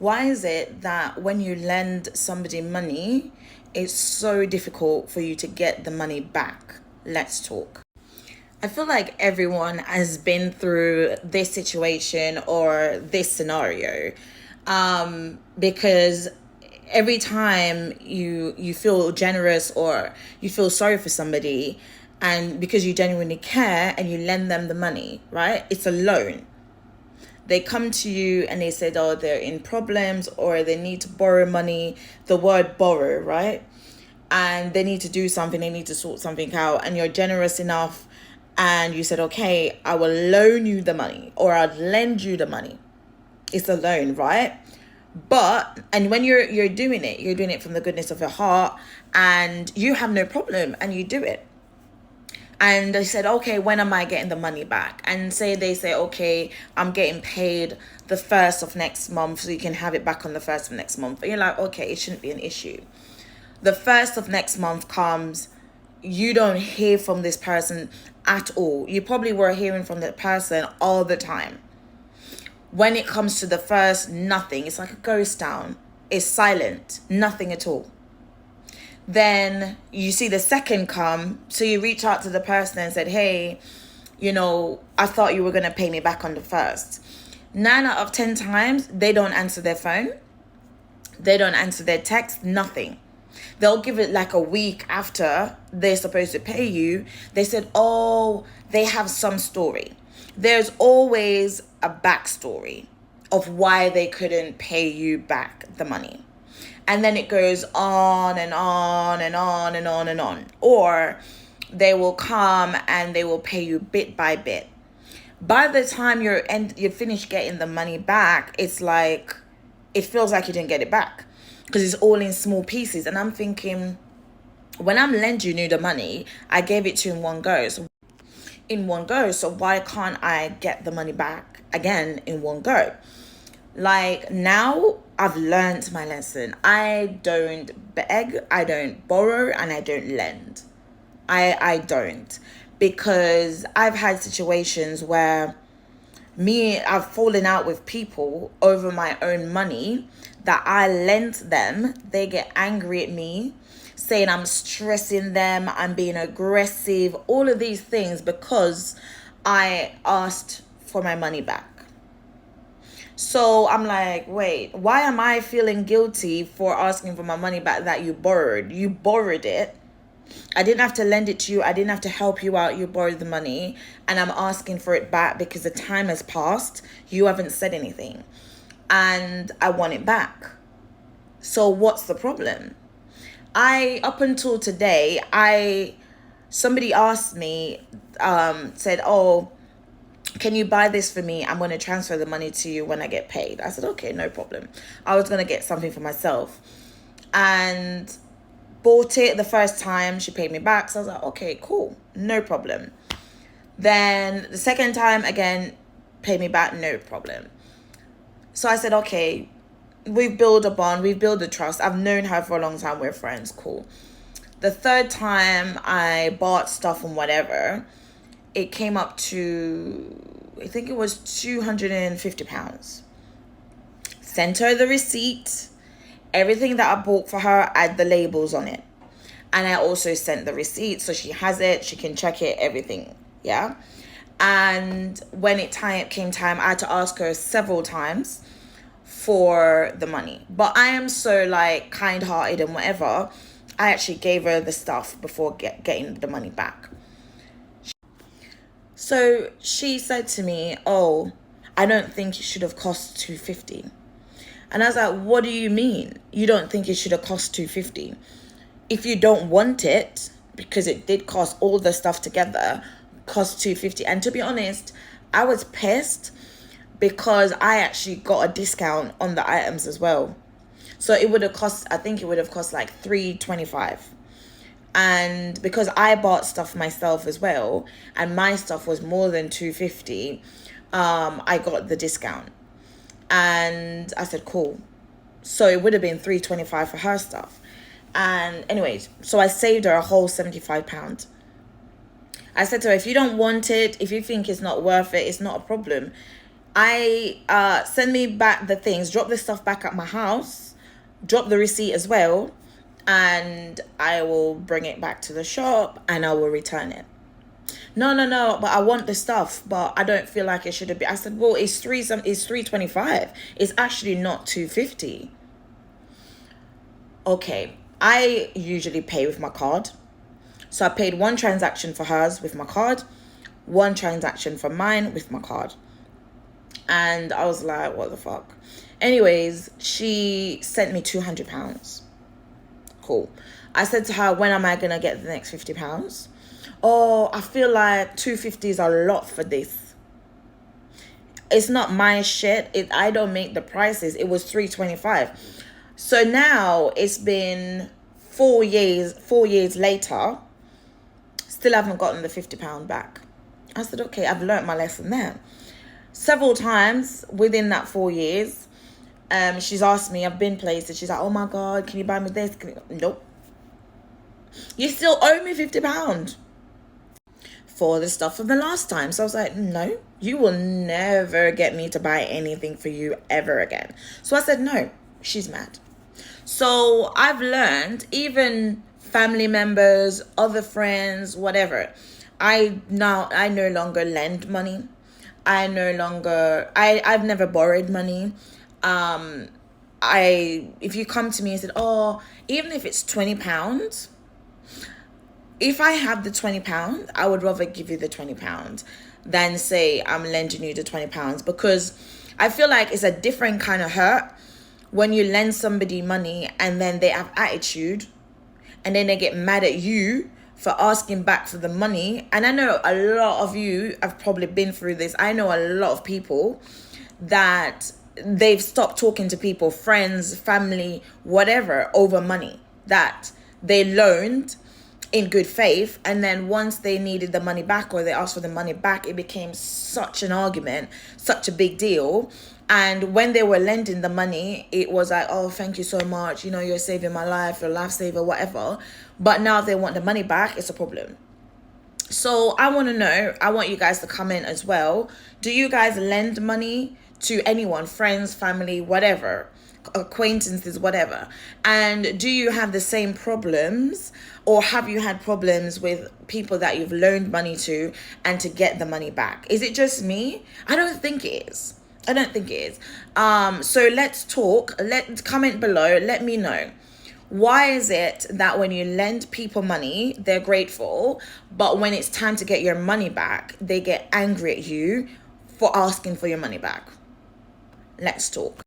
Why is it that when you lend somebody money, it's so difficult for you to get the money back? Let's talk. I feel like everyone has been through this situation or this scenario, because every time you feel generous or you feel sorry for somebody, and because you genuinely care and you lend them the money, right? It's a loan. They come to you and they said, oh, they're in problems or they need to borrow money. The word borrow, right? And they need to do something, they need to sort something out, and you're generous enough and you said, okay, I will loan you the money or I'll lend you the money. It's a loan, right? But and when you're doing it, you're doing it from the goodness of your heart and you have no problem and you do it. And they said, okay, when am I getting the money back? And they say, okay, I'm getting paid the first of next month, so you can have it back on the first of next month. And you're like, okay, it shouldn't be an issue. The first of next month comes, you don't hear from this person at all. You probably were hearing from that person all the time. When it comes to the first, nothing. It's like a ghost town. It's silent, nothing at all. Then you see the second come, so you reach out to the person and said, hey, I thought you were going to pay me back on the first. 9 out of 10 times, they don't answer their phone. They don't answer their text, nothing. They'll give it like a week after they're supposed to pay you. They said, oh, they have some story. There's always a backstory of why they couldn't pay you back the money. And then it goes on and on and on and on and on. Or they will come and they will pay you bit by bit. By the time you're finished getting the money back, it's like, it feels like you didn't get it back because it's all in small pieces. And I'm thinking, when I'm lending you the money, I gave it to you in one go. So why can't I get the money back again in one go? Like, now I've learned my lesson. I don't beg, I don't borrow, and I don't lend. I don't. Because I've had situations where I've fallen out with people over my own money that I lent them. They get angry at me, saying I'm stressing them, I'm being aggressive, all of these things because I asked for my money back. So I'm like, wait, why am I feeling guilty for asking for my money back that you borrowed? You borrowed it. I didn't have to lend it to you. I didn't have to help you out. You borrowed the money and I'm asking for it back because the time has passed. You haven't said anything and I want it back. So what's the problem? Up until today, somebody asked me, said, oh, can you buy this for me? I'm going to transfer the money to you when I get paid. I said, okay, no problem. I was going to get something for myself and bought it the first time. She paid me back. So I was like, okay, cool. No problem. Then the second time, again, pay me back. No problem. So I said, okay, we've built a bond. We've built a trust. I've known her for a long time. We're friends. Cool. The third time I bought stuff and whatever, it came up to, I think it was £250. Sent her the receipt. Everything that I bought for her, I had the labels on it. And I also sent the receipt so she has it. She can check it, everything. Yeah. And when it came time, I had to ask her several times for the money. But I am so like kind-hearted and whatever. I actually gave her the stuff before getting the money back. So she said to me, oh, I don't think it should have cost $250. And I was like, what do you mean? You don't think it should have cost $250? If you don't want it, because it did cost all the stuff together, cost $250. And to be honest, I was pissed because I actually got a discount on the items as well. So it would have cost, I think it would have cost like $325. And because I bought stuff myself as well, and my stuff was more than $250, I got the discount. And I said, cool. So it would have been $325 for her stuff. And anyways, so I saved her a whole £75. I said to her, if you don't want it, if you think it's not worth it, it's not a problem. I send me back the things, drop the stuff back at my house, drop the receipt as well, and I will bring it back to the shop and I will return it. No, no, no, but I want the stuff, but I don't feel like it should be. I said, well, it's 325. It's actually not 250. Okay, I usually pay with my card. So I paid one transaction for hers with my card, one transaction for mine with my card. And I was like, what the fuck? Anyways, she sent me £200. Cool. I said to her, when am I going to get the next £50? Oh, I feel like 250 is a lot for this. It's not my shit. I don't make the prices. It was 325. So now it's been 4 years later. Still haven't gotten the £50 back. I said, okay, I've learnt my lesson there. Several times within that 4 years, she's asked me, I've been places, she's like, oh my God, can you buy me this? Nope. You still owe me £50 for the stuff from the last time. So I was like, no, you will never get me to buy anything for you ever again. So I said, no. She's mad. So I've learned, even family members, other friends, whatever, I no longer lend money. I've never borrowed money. If you come to me and said, oh, even if it's £20, if I have the £20, I would rather give you the £20 than say I'm lending you the £20, because I feel like it's a different kind of hurt when you lend somebody money and then they have attitude and then they get mad at you for asking back for the money. And I know a lot of you have probably been through this. I know a lot of people that they've stopped talking to people, friends, family, whatever, over money that they loaned in good faith, and then once they needed the money back or they asked for the money back, it became such an argument, such a big deal. And when they were lending the money, it was like, oh, thank you so much, you know, you're saving my life, you're a lifesaver, whatever. But now if they want the money back, it's a problem. So I want to know, I want you guys to comment as well. Do you guys lend money to anyone, friends, family, whatever, acquaintances, whatever? And do you have the same problems, or have you had problems with people that you've loaned money to and to get the money back? Is it just me? I don't think it is. So let's talk. Comment below. Let me know. Why is it that when you lend people money, they're grateful, but when it's time to get your money back, they get angry at you for asking for your money back? Let's talk.